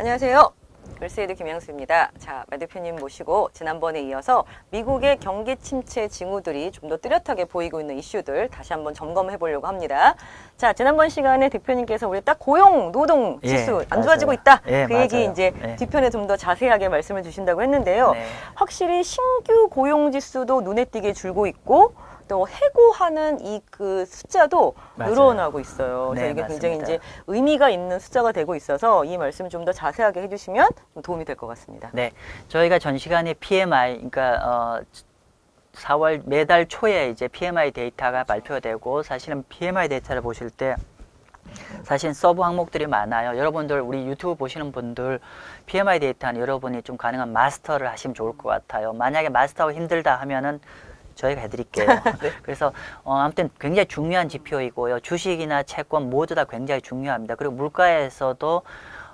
안녕하세요. 글쓰이드 김양수입니다. 자, 마 대표님 모시고 지난번에 이어서 미국의 경기 침체 징후들이 좀 더 뚜렷하게 보이고 있는 이슈들 다시 한번 점검해 보려고 합니다. 자, 지난번 시간에 대표님께서 우리 딱 고용, 노동 지수 안 좋아지고 있다. 그 얘기 이제 뒤편에 좀 더 자세하게 말씀을 주신다고 했는데요. 확실히 신규 고용 지수도 눈에 띄게 줄고 있고 또 해고하는 이 그 숫자도 늘어나고 있어요. 그래서 이게 굉장히 이제 의미가 있는 숫자가 되고 있어서 이 말씀 좀 더 자세하게 해주시면 도움이 될 것 같습니다. 네, 저희가 전 시간에 PMI, 그러니까 4월 매달 초에 이제 PMI 데이터가 발표되고, 사실은 PMI 데이터를 보실 때 사실 서브 항목들이 많아요. 여러분들 우리 유튜브 보시는 분들 PMI 데이터는 여러분이 좀 가능한 마스터를 하시면 좋을 것 같아요. 만약에 마스터가 힘들다 하면은 저희가 해드릴게요. 네. 그래서 아무튼 굉장히 중요한 지표이고요. 주식이나 채권 모두 다 굉장히 중요합니다. 그리고 물가에서도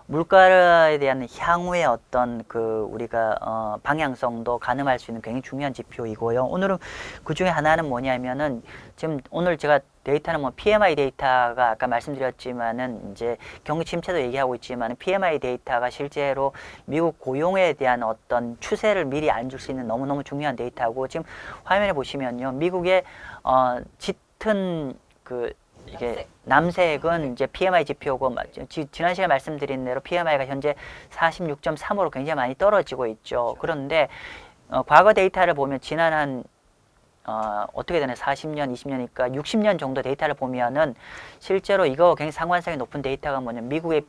물가에 대한 향후의 어떤 그 우리가 방향성도 가늠할 수 있는 굉장히 중요한 지표이고요. 오늘은 그 중에 하나는 뭐냐면은 지금 오늘 제가 데이터는 뭐 PMI 데이터가 아까 말씀드렸지만은 이제 경기 침체도 얘기하고 있지만 PMI 데이터가 실제로 미국 고용에 대한 어떤 추세를 미리 알줄 수 있는 너무너무 중요한 데이터고, 지금 화면에 보시면요, 미국의 짙은 그 이게 남색은 이제 PMI 지표고, 지난 시간에 말씀드린 대로 PMI가 현재 46.3으로 굉장히 많이 떨어지고 있죠. 그런데 과거 데이터를 보면 지난 한 어떻게 되나 40년, 20년이니까 60년 정도 데이터를 보면은 실제로 이거 굉장히 상관성이 높은 데이터가 뭐냐면 미국의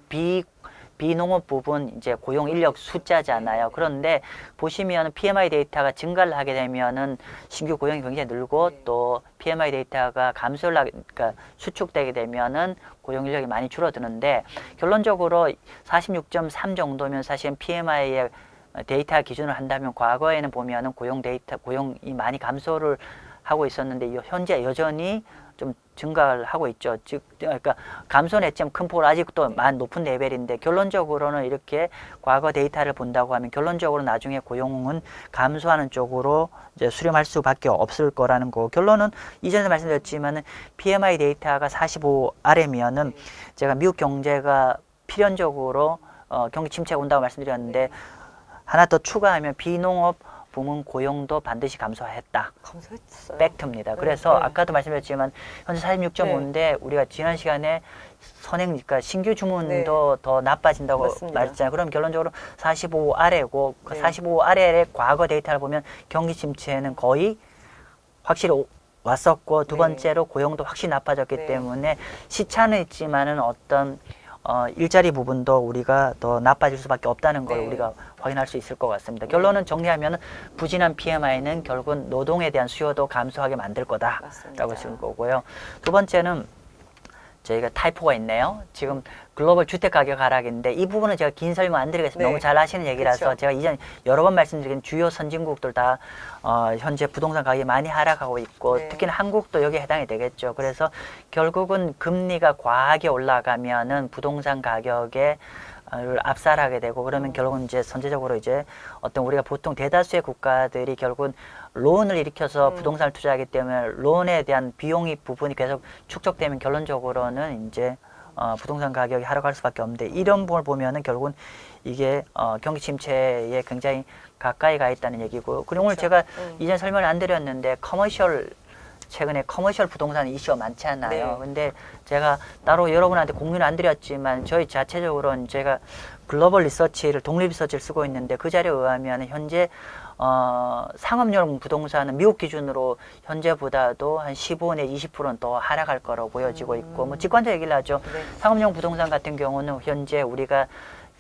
비농업 부분 이제 고용 인력 숫자잖아요. 그런데 보시면 PMI 데이터가 증가를 하게 되면은 신규 고용이 굉장히 늘고, 또 PMI 데이터가 감소를 그러니까 수축되게 되면은 고용 인력이 많이 줄어드는데, 결론적으로 46.3 정도면 사실 PMI의 데이터 기준을 한다면 과거에는 보면은 고용이 많이 감소를 하고 있었는데 현재 여전히 좀 증가를 하고 있죠. 즉, 그러니까 감소는 했지만 큰 폭으로 아직도 높은 레벨인데, 결론적으로는 이렇게 과거 데이터를 본다고 하면 결론적으로 나중에 고용은 감소하는 쪽으로 이제 수렴할 수밖에 없을 거라는 거. 결론은 이전에 말씀드렸지만은 PMI 데이터가 45 아래면은 제가 미국 경제가 필연적으로 경기 침체가 온다고 말씀드렸는데, 하나 더 추가하면 비농업 부문 고용도 반드시 감소했다. 감소했어요. 팩트입니다. 그래서 아까도 말씀드렸지만 현재 46.5인데 우리가 지난 시간에 그러니까 신규 주문도 더 나빠진다고 말했잖아요. 그럼 결론적으로 45 아래고, 그 45 아래의 과거 데이터를 보면 경기 침체는 거의 확실히 왔었고, 두 번째로 고용도 확실히 나빠졌기 때문에 시차는 있지만은 어떤 일자리 부분도 우리가 더 나빠질 수밖에 없다는 걸 우리가 확인할 수 있을 것 같습니다. 결론은 정리하면 부진한 PMI는 결국은 노동에 대한 수요도 감소하게 만들 거다라고 쓸 거고요. 두 번째는 저희가 타이포가 있네요. 지금 글로벌 주택 가격 하락인데 이 부분은 제가 긴 설명 안 드리겠습니다. 너무 잘 하시는 얘기라서. 제가 이전 여러 번 말씀드린 주요 선진국들 다 현재 부동산 가격이 많이 하락하고 있고, 특히나 한국도 여기에 해당이 되겠죠. 그래서 결국은 금리가 과하게 올라가면은 부동산 가격에 압살하게 되고, 그러면 결국은 이제 선제적으로 이제 어떤 우리가 보통 대다수의 국가들이 결국은 론을 일으켜서 부동산을 투자하기 때문에 론에 대한 비용이 부분이 계속 축적되면 결론적으로는 이제 부동산 가격이 하락할 수밖에 없는데, 이런 부분을 보면은 결국은 이게 경기 침체에 굉장히 가까이 가 있다는 얘기고요. 그리고 오늘 제가 이전 설명을 안 드렸는데 최근에 커머셜 부동산 이슈가 많지 않나요? 근데 제가 따로 여러분한테 공유는 안 드렸지만 저희 자체적으로는 제가 글로벌 리서치를 독립 리서치를 쓰고 있는데, 그 자료에 의하면 현재 상업용 부동산은 미국 기준으로 현재보다도 한 15 내지 20%는 더 하락할 거로 보여지고 있고, 뭐 직관적 얘기를 하죠. 상업용 부동산 같은 경우는 현재 우리가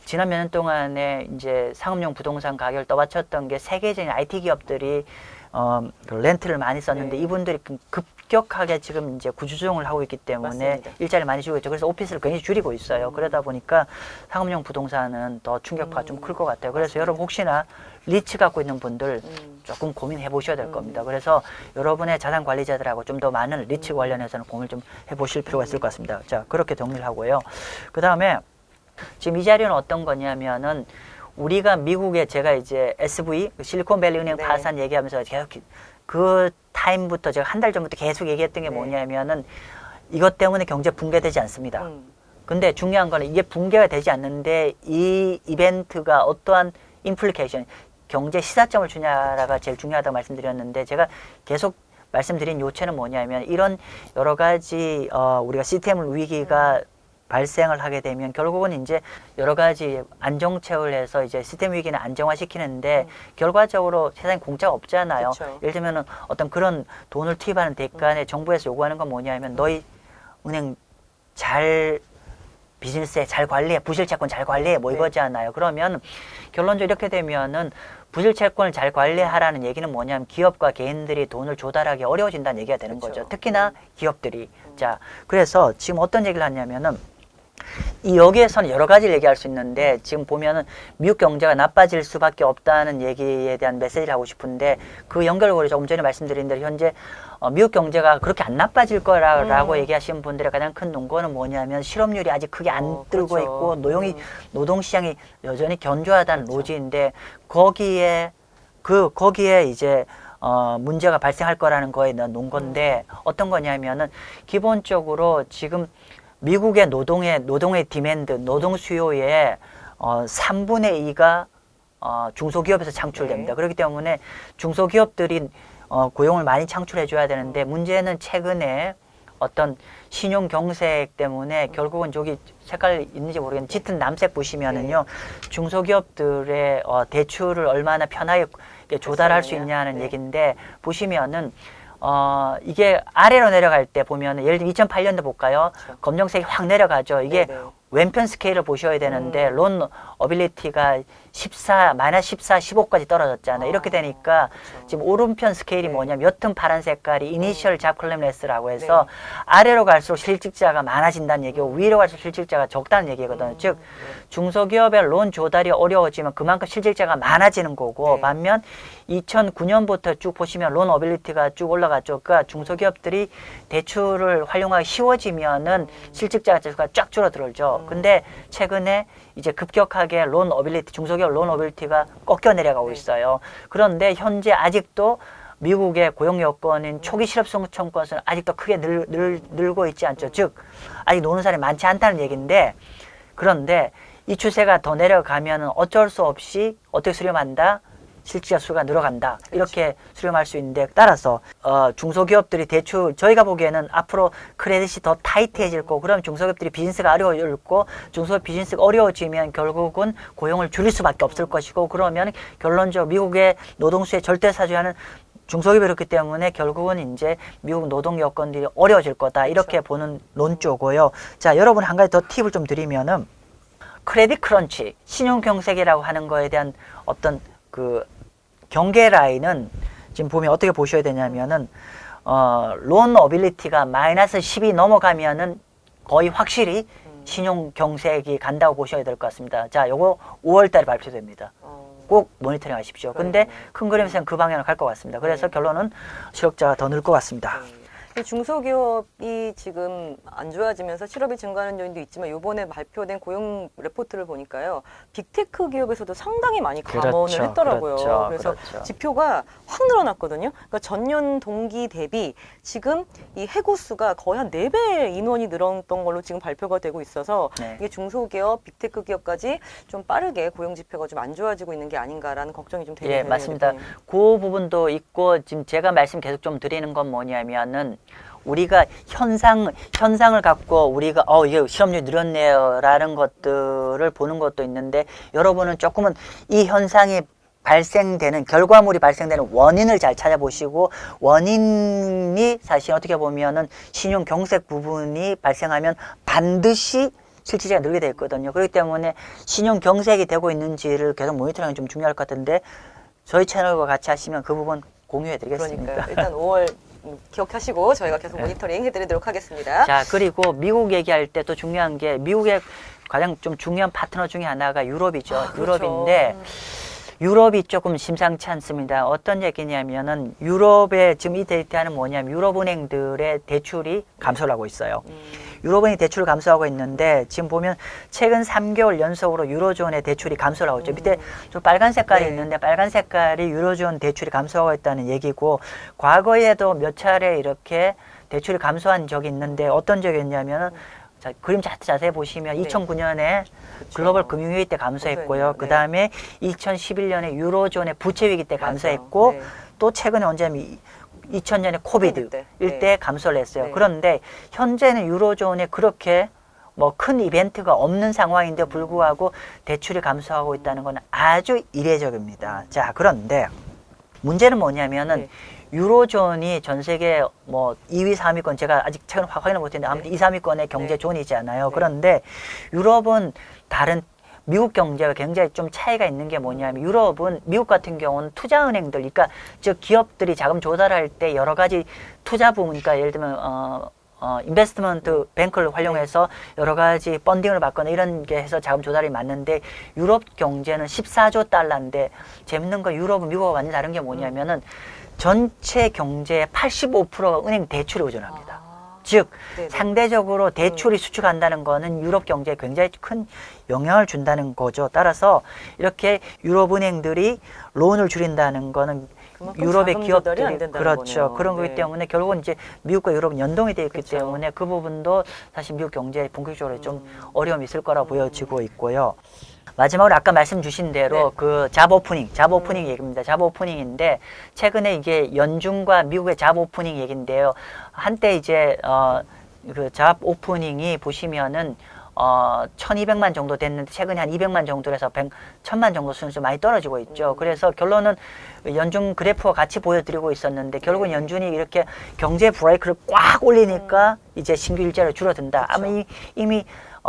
지난 몇 년 동안에 이제 상업용 부동산 가격을 떠받쳤던 게 세계적인 IT 기업들이 렌트를 많이 썼는데 이분들이 급격하게 지금 이제 구조조정을 하고 있기 때문에 일자리를 많이 줄이고 있죠. 그래서 오피스를 굉장히 줄이고 있어요. 그러다 보니까 상업용 부동산은 더 충격파가 좀 클 것 같아요. 그래서 여러분 혹시나 리츠 갖고 있는 분들 조금 고민해 보셔야 될 겁니다. 그래서 여러분의 자산 관리자들하고 좀 더 많은 리츠 관련해서는 고민을 좀 해보실 필요가 있을 것 같습니다. 자, 그렇게 정리를 하고요. 그 다음에 지금 이 자료는 어떤 거냐면은 우리가 미국에 제가 이제 SV 실리콘밸리 은행 파산 얘기하면서 계속 그 타임부터 제가 한 달 전부터 계속 얘기했던 게 뭐냐면은 이것 때문에 경제 붕괴되지 않습니다. 근데 중요한 거는 이게 붕괴가 되지 않는데 이 이벤트가 어떠한 인플리케이션, 경제 시사점을 주냐가 제일 중요하다고 말씀드렸는데 제가 계속 말씀드린 요체는 뭐냐면 이런 여러 가지 우리가 시스템 위기가 발생을 하게 되면 결국은 이제 여러 가지 안정체를 해서 이제 시스템 위기는 안정화시키는데 결과적으로 세상에 공짜가 없잖아요. 그쵸. 예를 들면은 어떤 그런 돈을 투입하는 대가에 정부에서 요구하는 건 뭐냐면 너희 은행 잘 비즈니스에 잘 관리해, 부실 채권 잘 관리해, 뭐 네. 이거잖아요. 그러면 결론적으로 이렇게 되면은 부실 채권을 잘 관리하라는 얘기는 뭐냐면 기업과 개인들이 돈을 조달하기 어려워진다는 얘기가 되는 그쵸. 거죠. 특히나 기업들이. 자, 그래서 지금 어떤 얘기를 하냐면은 이 여기에서는 여러 가지를 얘기할 수 있는데 지금 보면은 미국 경제가 나빠질 수밖에 없다는 얘기에 대한 메시지를 하고 싶은데 그 연결고리 조금 전에 말씀드린 대로 현재 미국 경제가 그렇게 안 나빠질 거라고 얘기하시는 분들의 가장 큰 논거는 뭐냐면 실업률이 아직 크게 안 들고 그렇죠. 있고 노동시장이 여전히 견조하다는 그렇죠. 노지인데 거기에 이제 문제가 발생할 거라는 거에 놓은 건데 어떤 거냐면은 기본적으로 지금 미국의 노동의 디맨드, 노동 수요의 3분의 2가 중소기업에서 창출됩니다. 네. 그렇기 때문에 중소기업들이 고용을 많이 창출해 줘야 되는데 문제는 최근에 어떤 신용 경색 때문에 결국은 저기 색깔 있는지 모르겠는데 짙은 남색 보시면은요 중소기업들의 대출을 얼마나 편하게 조달할 수 있냐는 얘기인데 보시면은 이게 아래로 내려갈 때 보면 예를 들면 2008년도 볼까요? 그렇죠. 검정색이 확 내려가죠. 이게 네네. 왼편 스케일을 보셔야 되는데 론 어빌리티가 14, 마이너스 14, 15까지 떨어졌잖아요. 이렇게 되니까 그렇죠. 지금 오른편 스케일이 네. 뭐냐면 옅은 파란 색깔이 이니셜 잡클램레스라고 해서 아래로 갈수록 실직자가 많아진다는 얘기고 위로 갈수록 실직자가 적다는 얘기거든요. 즉 중소기업의 론 조달이 어려워지면 그만큼 실직자가 많아지는 거고 네. 반면 2009년부터 쭉 보시면 론 어빌리티가 쭉 올라갔죠. 그러니까 중소기업들이 대출을 활용하기 쉬워지면은 실직자 수가 쫙 줄어들죠. 근데 최근에 이제 급격하게 론 어빌리티, 중소기업 론 어빌리티가 꺾여 내려가고 있어요. 그런데 현재 아직도 미국의 고용 여건인 초기 실업성 청구권은 아직도 크게 늘고 있지 않죠. 즉 아직 노는 사람이 많지 않다는 얘기인데 그런데 이 추세가 더 내려가면 어쩔 수 없이 어떻게 수렴한다? 실직자 수가 늘어간다. 이렇게 수렴할 수 있는데 따라서 중소기업들이 대출 저희가 보기에는 앞으로 크레딧이 더 타이트해질 거고 그럼 중소기업들이 비즈니스가 어려워질 거 중소기업 비즈니스가 어려워지면 결국은 고용을 줄일 수밖에 없을 것이고 그러면 결론적으로 미국의 노동수의 절대사주하는 중소기업이 그렇기 때문에 결국은 이제 미국 노동 여건들이 어려워질 거다. 이렇게 보는 논조고요. 자, 여러분 한 가지 더 팁을 좀 드리면은 크레딧 크런치, 신용 경색이라고 하는 거에 대한 어떤 그 경계 라인은 지금 보면 어떻게 보셔야 되냐면은 론 어빌리티가 마이너스 10이 넘어가면은 거의 확실히 신용 경색이 간다고 보셔야 될 것 같습니다. 자, 요거 5월 달에 발표됩니다. 꼭 모니터링 하십시오. 근데 큰 그림에서는 그 방향으로 갈 것 같습니다. 그래서 결론은 실업자가 더 늘 것 같습니다. 중소기업이 지금 안 좋아지면서 실업이 증가하는 요인도 있지만 이번에 발표된 고용 레포트를 보니까요. 빅테크 기업에서도 상당히 많이 감원을 했더라고요. 그래서 지표가 확 늘어났거든요. 그러니까 전년 동기 대비 지금 이 해고 수가 거의 한 4배 인원이 늘었던 걸로 지금 발표가 되고 있어서 이게 중소기업, 빅테크 기업까지 좀 빠르게 고용 지표가 좀 안 좋아지고 있는 게 아닌가라는 걱정이 좀 되게 되네요. 맞습니다. 그 부분도 있고 지금 제가 말씀 계속 좀 드리는 건 뭐냐면은 우리가 현상을 갖고 우리가 이게 실업률이 늘었네요라는 것들을 보는 것도 있는데 여러분은 조금은 이 현상이 발생되는 결과물이 발생되는 원인을 잘 찾아보시고 원인이 사실 어떻게 보면은 신용 경색 부분이 발생하면 반드시 실질적으로 늘게 되어 있거든요. 그렇기 때문에 신용 경색이 되고 있는지를 계속 모니터링이 좀 중요할 것 같은데 저희 채널과 같이 하시면 그 부분 공유해 드리겠습니다. 그러니까요. 일단 5월 기억하시고 저희가 계속 모니터링 해드리도록 하겠습니다. 자, 그리고 미국 얘기할 때 또 중요한 게 미국의 가장 좀 중요한 파트너 중에 하나가 유럽이죠. 그렇죠. 유럽인데 유럽이 조금 심상치 않습니다. 어떤 얘기냐면은 유럽의 지금 이 데이터는 뭐냐면 유럽은행들의 대출이 감소를 하고 있어요. 유럽은행이 대출을 감소하고 있는데 지금 보면 최근 3개월 연속으로 유로존의 대출이 감소를 하고 있죠. 밑에 좀 빨간 색깔이 있는데 빨간 색깔이 유로존 대출이 감소하고 있다는 얘기고 과거에도 몇 차례 이렇게 대출이 감소한 적이 있는데 어떤 적이 있냐면은 자, 그림 자세히 보시면 네. 2009년에 그쵸. 글로벌 금융위기 때 감소했고요. 네. 그 다음에 2011년에 유로존의 부채위기 때 맞아요. 감소했고 네. 또 최근에 언제냐면 2000년에 코비드 때. 일 때 네. 감소를 했어요. 네. 그런데 현재는 유로존에 그렇게 뭐 큰 이벤트가 없는 상황인데 불구하고 대출이 감소하고 있다는 건 아주 이례적입니다. 자, 그런데 문제는 뭐냐면은 네. 유로존이 전 세계 뭐 2위, 3위권 제가 아직 최근 확인을 못했는데 아무튼 2, 3위권의 경제 네. 존이잖아요. 네. 그런데 유럽은 다른 미국 경제가 굉장히 좀 차이가 있는 게 뭐냐면 유럽은 미국 같은 경우는 투자은행들 그러니까 즉 기업들이 자금 조달할 때 여러 가지 투자 부문 그러니까 예를 들면 인베스트먼트 뱅크를 활용해서 여러 가지 펀딩을 받거나 이런 게 해서 자금 조달이 맞는데 유럽 경제는 14조 달러인데 재밌는 건 유럽은 미국과 완전히 다른 게 뭐냐면은 전체 경제의 85%가 은행 대출에 의존합니다. 즉 네네. 상대적으로 대출이 수축한다는 거는 유럽 경제에 굉장히 큰 영향을 준다는 거죠. 따라서 이렇게 유럽 은행들이 론을 줄인다는 거는 유럽의 자금 조달이 안 기업들이 된다는 그렇죠. 거네요. 그런 거기 네. 때문에 결국은 이제 미국과 유럽은 연동이 되어 있기 그쵸. 때문에 그 부분도 사실 미국 경제에 본격적으로 좀 어려움이 있을 거라 보여지고 있고요. 마지막으로 아까 말씀 주신 대로 네. 그 잡 오프닝 얘기입니다. 잡 오프닝인데 최근에 이게 연준과 미국의 잡 오프닝 얘기인데요. 한때 이제 그 잡 오프닝이 보시면은 1200만 정도 됐는데 최근에 한 200만 정도에서 1000만 정도 수준 좀 많이 떨어지고 있죠. 그래서 결론은 연준 그래프와 같이 보여드리고 있었는데 결국은 연준이 이렇게 경제 브레이크를 꽉 올리니까 이제 신규 일자리가 줄어든다. 아마 이미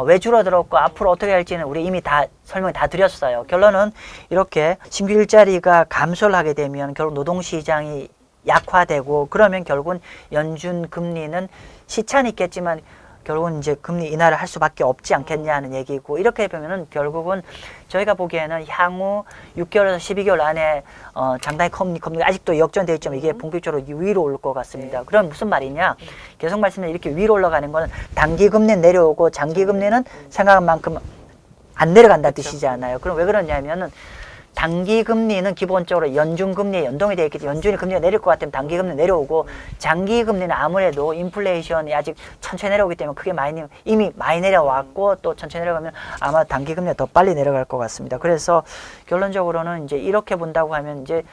왜 줄어들었고 앞으로 어떻게 할지는 우리 이미 다 설명 다 드렸어요. 결론은 이렇게 신규 일자리가 감소를 하게 되면 결국 노동시장이 약화되고 그러면 결국은 연준 금리는 시차는 있겠지만 결국은 이제 금리 인하를 할 수밖에 없지 않겠냐는 얘기고 이렇게 보면은 결국은 저희가 보기에는 향후 6개월에서 12개월 안에 장단기 금리가 아직도 역전되어 있지만 이게 본격적으로 위로 올 것 같습니다. 그럼 무슨 말이냐? 계속 말씀드린 이렇게 위로 올라가는 거는 단기 금리는 내려오고 장기 금리는 생각한 만큼 안 내려간다는 뜻이잖아요. 그럼 왜 그러냐면은 단기 금리는 기본적으로 연준 금리에 연동이 되어 있기 때문에 연준이 금리가 내릴 것 같으면 단기 금리 내려오고 장기 금리는 아무래도 인플레이션이 아직 천천히 내려오기 때문에 그게 이미 많이 내려왔고 또 천천히 내려가면 아마 단기 금리가 더 빨리 내려갈 것 같습니다. 그래서 결론적으로는 이제 이렇게 본다고 하면 이제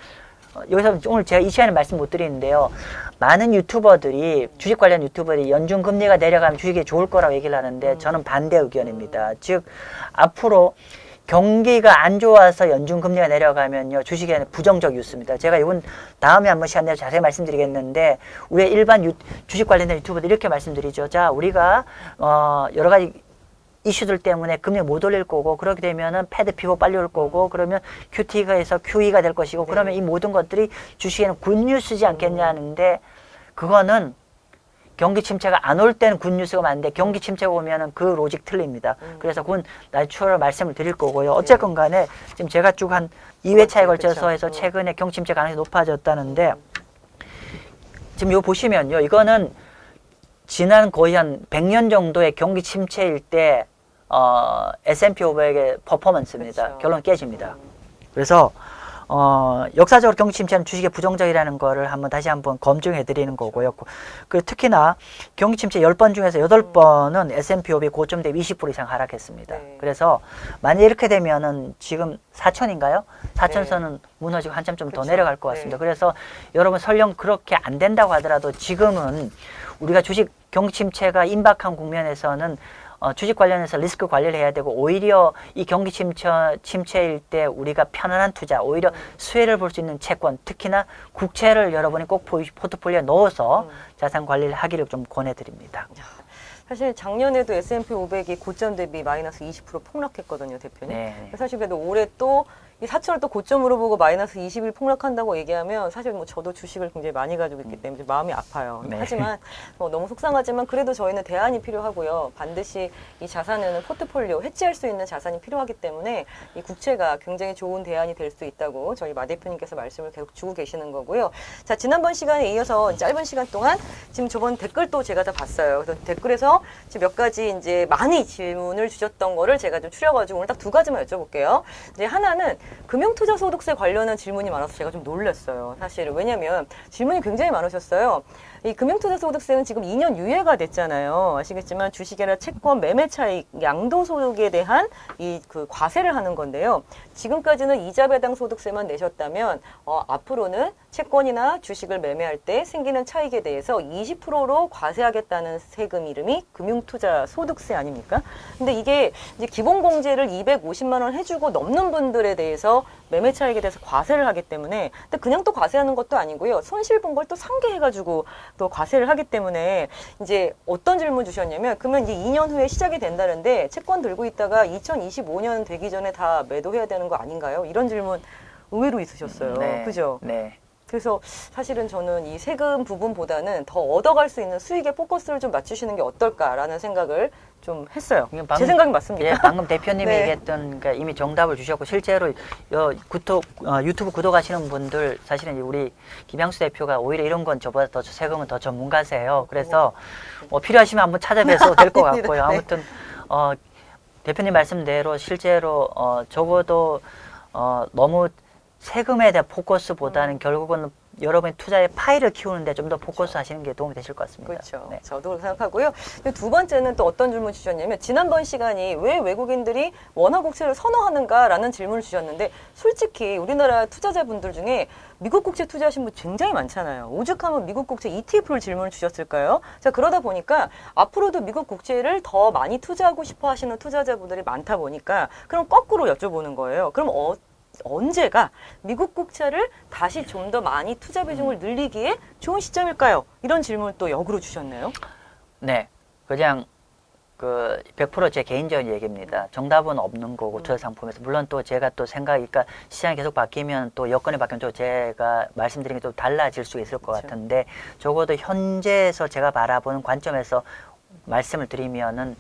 여기서 오늘 제가 이 시간에 말씀 못 드리는데요. 많은 유튜버들이 주식 관련 유튜버들이 연준 금리가 내려가면 주식이 좋을 거라고 얘기를 하는데 저는 반대 의견입니다. 즉 앞으로 경기가 안 좋아서 연준 금리가 내려가면요 주식에는 부정적 뉴스입니다. 제가 이건 다음에 한번 시간 내서 자세히 말씀드리겠는데 우리 일반 주식 관련된 유튜버들 이렇게 말씀드리죠. 자 우리가 여러 가지 이슈들 때문에 금리 못 올릴 거고 그렇게 되면은 패드 피고 빨리 올 거고 그러면 QT가에서 QE가 될 것이고 그러면 이 모든 것들이 주식에는 굿뉴스지 않겠냐는데 그거는 경기 침체가 안 올 때는 굿뉴스가 많은데 경기 침체가 오면은 그 로직 틀립니다. 그래서 그건 나중에 추가로 말씀을 드릴 거고요. 어쨌건 간에 지금 제가 쭉 한 2회차에 걸쳐서 해서 최근에 경기 침체 가능성이 높아졌다는데 지금 이거 보시면요. 이거는 지난 거의 한 100년 정도의 경기 침체일 때 S&P 500의 퍼포먼스입니다. 그렇죠. 결론 깨집니다. 그래서 역사적으로 경기 침체는 주식에 부정적이라는 거를 다시 한번 검증해 드리는 거고요. 그 특히나 경기 침체 10번 중에서 8번은 S&P 500 고점 대비 20% 이상 하락했습니다. 네. 그래서 만약 이렇게 되면은 지금 4천인가요? 4천선은 무너지고 한참 좀 더 내려갈 것 같습니다. 그래서 여러분 설령 그렇게 안 된다고 하더라도 지금은 우리가 주식 경기 침체가 임박한 국면에서는 주식 관련해서 리스크 관리를 해야 되고 오히려 이 경기 침체일 때 우리가 편안한 투자 오히려 수혜를 볼 수 있는 채권 특히나 국채를 여러분이 꼭 포트폴리오에 넣어서 자산 관리를 하기를 좀 권해드립니다. 사실 작년에도 S&P 500이 고점 대비 마이너스 20% 폭락했거든요, 대표님. 네. 사실 그래도 올해 또 이 4천을 또 고점으로 보고 마이너스 20일 폭락한다고 얘기하면 사실 뭐 저도 주식을 굉장히 많이 가지고 있기 때문에 마음이 아파요. 네. 하지만 너무 속상하지만 그래도 저희는 대안이 필요하고요. 반드시 이 자산에는 포트폴리오 해지할 수 있는 자산이 필요하기 때문에 이 국채가 굉장히 좋은 대안이 될 수 있다고 저희 마 대표님께서 말씀을 계속 주고 계시는 거고요. 자, 지난번 시간에 이어서 짧은 시간 동안 지금 저번 댓글도 제가 다 봤어요. 그래서 댓글에서 지금 몇 가지 이제 많이 질문을 주셨던 거를 제가 좀 추려가지고 오늘 딱 두 가지만 여쭤볼게요. 이제 하나는 금융투자소득세 관련한 질문이 많아서 제가 좀 놀랐어요. 사실은. 왜냐면 질문이 굉장히 많으셨어요. 이 금융투자소득세는 지금 2년 유예가 됐잖아요. 아시겠지만 주식이나 채권 매매 차익 양도소득에 대한 이 그 과세를 하는 건데요. 지금까지는 이자 배당 소득세만 내셨다면 앞으로는 채권이나 주식을 매매할 때 생기는 차익에 대해서 20%로 과세하겠다는 세금 이름이 금융투자소득세 아닙니까? 근데 이게 이제 기본공제를 250만 원 해주고 넘는 분들에 대해서 매매 차익에 대해서 과세를 하기 때문에, 근데 그냥 또 과세하는 것도 아니고요. 손실 본 걸 또 상계해가지고 또 과세를 하기 때문에 이제 어떤 질문 주셨냐면, 그러면 이제 2년 후에 시작이 된다는데 채권 들고 있다가 2025년 되기 전에 다 매도해야 되는 거 아닌가요? 이런 질문 의외로 있으셨어요. 네. 그죠? 네. 그래서 사실은 저는 이 세금 부분보다는 더 얻어갈 수 있는 수익에 포커스를 좀 맞추시는 게 어떨까라는 생각을 좀 했어요. 제 생각이 맞습니까? 예, 방금 대표님이 네. 얘기했던 그러니까 이미 정답을 주셨고, 실제로 유튜브 구독하시는 분들 사실은 우리 김양수 대표가 오히려 이런 건 저보다 더 세금은 더 전문가세요. 그래서 필요하시면 한번 찾아뵈서 될 것 같고요. 아무튼 대표님 말씀대로 실제로 적어도 너무 세금에 대한 포커스보다는 결국은 여러분의 투자의 파이를 키우는데 좀 더 포커스 하시는 게 도움이 되실 것 같습니다. 그렇죠. 네. 저도 그렇게 생각하고요. 두 번째는 또 어떤 질문 주셨냐면, 지난번 시간이 왜 외국인들이 원화 국채를 선호하는가라는 질문을 주셨는데, 솔직히 우리나라 투자자분들 중에 미국 국채 투자하신 분 굉장히 많잖아요. 오죽하면 미국 국채 ETF를 질문을 주셨을까요? 자, 그러다 보니까 앞으로도 미국 국채를 더 많이 투자하고 싶어 하시는 투자자분들이 많다 보니까, 그럼 거꾸로 여쭤보는 거예요. 그럼 언제가 미국 국채를 다시 좀 더 많이 투자 비중을 늘리기에 좋은 시점일까요? 이런 질문을 또 역으로 주셨네요. 네, 그냥 100% 제 개인적인 얘기입니다. 정답은 없는 거고 투자 상품에서 물론 또 제가 또 생각이, 그러니까 시장이 계속 바뀌면 또 여건이 바뀌면 또 제가 말씀드린 게 또 달라질 수 있을 것 그렇죠. 같은데, 적어도 현재에서 제가 바라보는 관점에서 말씀을 드리면은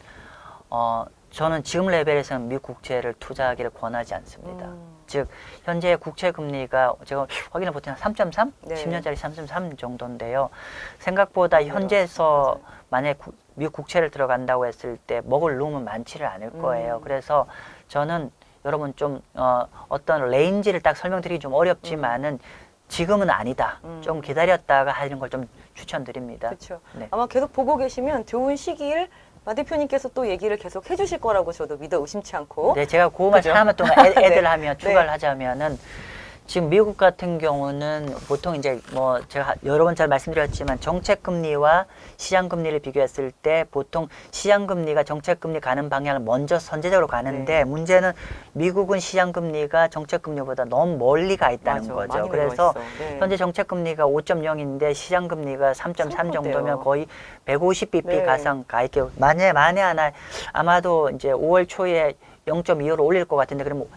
저는 지금 레벨에서는 미국 국채를 투자하기를 권하지 않습니다. 즉 현재 국채 금리가 제가 확인해 보니까 3.3, 네. 10년짜리 3.3 정도인데요. 생각보다 현재에서 만약에 미국 국채를 들어간다고 했을 때 먹을 룸은 많지를 않을 거예요. 그래서 저는 여러분 좀 어떤 레인지를 딱 설명드리기 좀 어렵지만은 지금은 아니다. 좀 기다렸다가 하는 걸 좀 추천드립니다. 그렇죠. 네. 아마 계속 보고 계시면 좋은 시기를 마 대표님께서 또 얘기를 계속 해주실 거라고 저도 믿어 의심치 않고. 네, 제가 그거만 그죠? 하나만 동안 애들 네. 하면 추가를 하자면은, 지금 미국 같은 경우는 보통 이제 뭐 제가 여러 번 잘 말씀드렸지만 정책 금리와 시장 금리를 비교했을 때 보통 시장 금리가 정책 금리 가는 방향을 먼저 선제적으로 가는데, 문제는 미국은 시장 금리가 정책 금리보다 너무 멀리 가 있다는 맞아, 거죠. 많이 그래서 내려와 있어. 네. 현재 정책 금리가 5.0인데 시장 금리가 3.3 정도면 거의 150bp 네. 가상 가 있게, 만에 하나 아마도 이제 5월 초에 0.25로 올릴 것 같은데, 그러면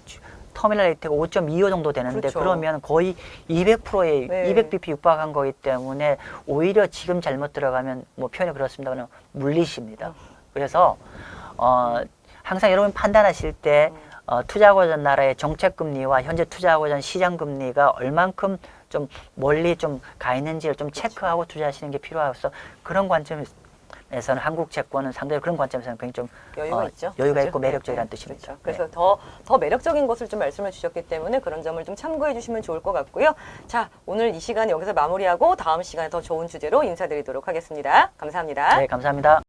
터미널 레이트가 5.25 정도 되는데, 그렇죠. 그러면 거의 200%의 네. 200bp 육박한 거기 때문에 오히려 지금 잘못 들어가면 뭐 표현이 그렇습니다만 물리십니다. 그래서 항상 여러분 판단하실 때 투자하고자 하는 나라의 정책 금리와 현재 투자하고자 하는 시장 금리가 얼만큼 좀 멀리 좀 가 있는지를 좀 체크하고 투자하시는 게 필요해서, 그런 관점에서는 한국 채권은 상대적으로 그런 관점에서는 굉장히 좀 여유가 있죠. 여유가 그렇죠? 있고 매력적이라는 네, 뜻입니다. 그렇죠. 그래서 더 매력적인 것을 좀 말씀해 주셨기 때문에 그런 점을 좀 참고해 주시면 좋을 것 같고요. 자, 오늘 이 시간 여기서 마무리하고 다음 시간에 더 좋은 주제로 인사드리도록 하겠습니다. 감사합니다. 네, 감사합니다.